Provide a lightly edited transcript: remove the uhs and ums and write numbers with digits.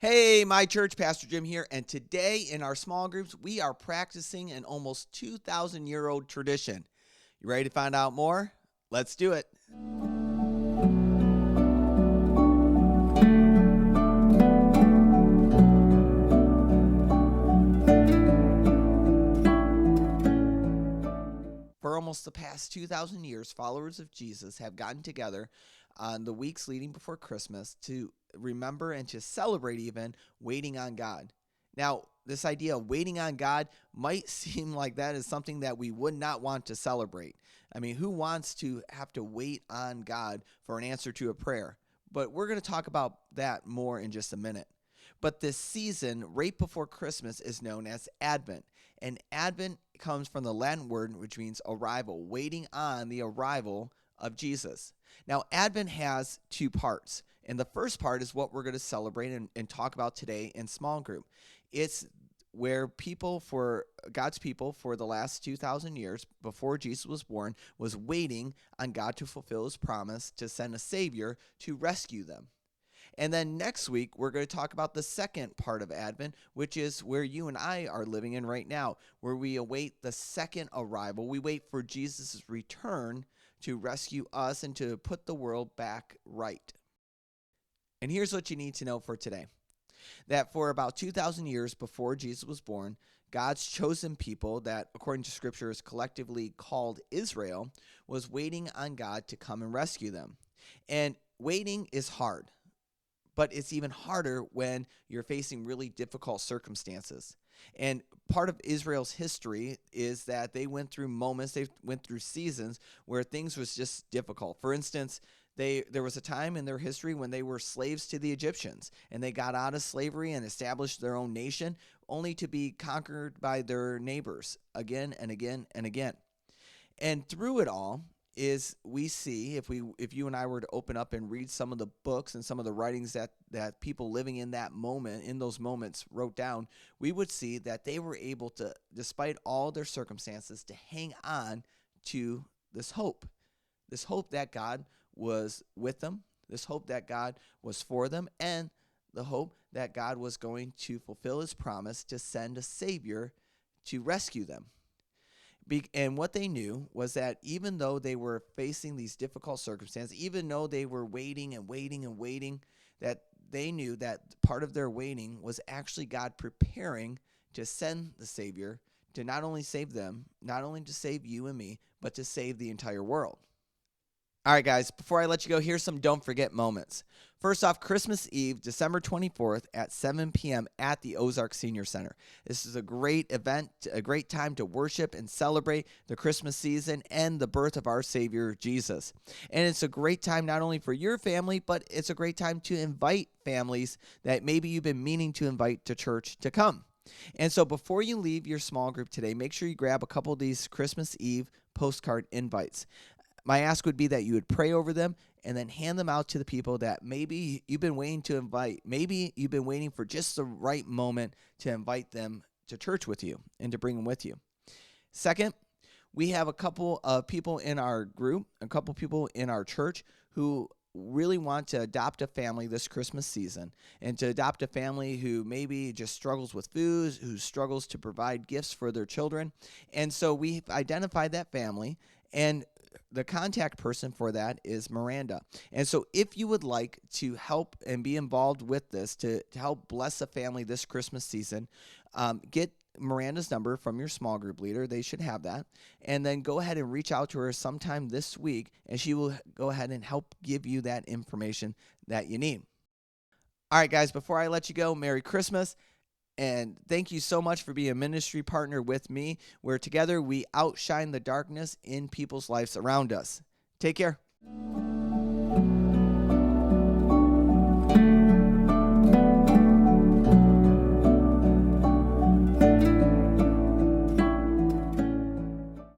Hey, my church, Pastor Jim here, and today in our small groups, we are practicing an almost 2,000-year-old tradition. You ready to find out more? Let's do it. For almost the past 2,000 years, followers of Jesus have gotten together on the weeks leading before Christmas to remember and to celebrate even waiting on God. Now, this idea of waiting on God might seem like that is something that we would not want to celebrate. I mean, who wants to have to wait on God for an answer to a prayer? But we're going to talk about that more in just a minute. But this season, right before Christmas, is known as Advent. And Advent comes from the Latin word which means arrival, waiting on the arrival of Jesus. Now, Advent has two parts. And the first part is what we're going to celebrate and talk about today in small group. It's where God's people for the last 2,000 years before Jesus was born was waiting on God to fulfill his promise to send a Savior to rescue them. And then next week, we're going to talk about the second part of Advent, which is where you and I are living in right now, where we await the second arrival. We wait for Jesus' return to rescue us and to put the world back right. And here's what you need to know for today. That for about 2,000 years before Jesus was born, God's chosen people that, according to Scripture, is collectively called Israel, was waiting on God to come and rescue them. And waiting is hard. But it's even harder when you're facing really difficult circumstances. And part of Israel's history is that they went through moments, they went through seasons where things was just difficult. For instance, there was a time in their history when they were slaves to the Egyptians, and they got out of slavery and established their own nation, only to be conquered by their neighbors again and again and again. And through it all, is we see if you and I were to open up and read some of the books and some of the writings that people living in that moment, in those moments, wrote down, we would see that they were able to, despite all their circumstances, to hang on to this hope that God was with them, this hope that God was for them, and the hope that God was going to fulfill his promise to send a Savior to rescue them. And what they knew was that even though they were facing these difficult circumstances, even though they were waiting and waiting and waiting, that they knew that part of their waiting was actually God preparing to send the Savior to not only save them, not only to save you and me, but to save the entire world. All right, guys, before I let you go, here's some don't forget moments. First off, Christmas Eve, December 24th at 7 p.m. at the Ozark Senior Center. This is a great event, a great time to worship and celebrate the Christmas season and the birth of our Savior, Jesus. And it's a great time not only for your family, but it's a great time to invite families that maybe you've been meaning to invite to church to come. And so before you leave your small group today, make sure you grab a couple of these Christmas Eve postcard invites. My ask would be that you would pray over them and then hand them out to the people that maybe you've been waiting to invite. Maybe you've been waiting for just the right moment to invite them to church with you and to bring them with you. Second, we have a couple of people in our group, a couple people in our church who really want to adopt a family this Christmas season, and to adopt a family who maybe just struggles with food, who struggles to provide gifts for their children. And so we've identified that family, and the contact person for that is Miranda. And so if you would like to help and be involved with this, to help bless a family this Christmas season, get Miranda's number from your small group leader. They should have that. And then go ahead and reach out to her sometime this week, and she will go ahead and help give you that information that you need. All right, guys, before I let you go, Merry Christmas. And thank you so much for being a ministry partner with me, where together we outshine the darkness in people's lives around us. Take care.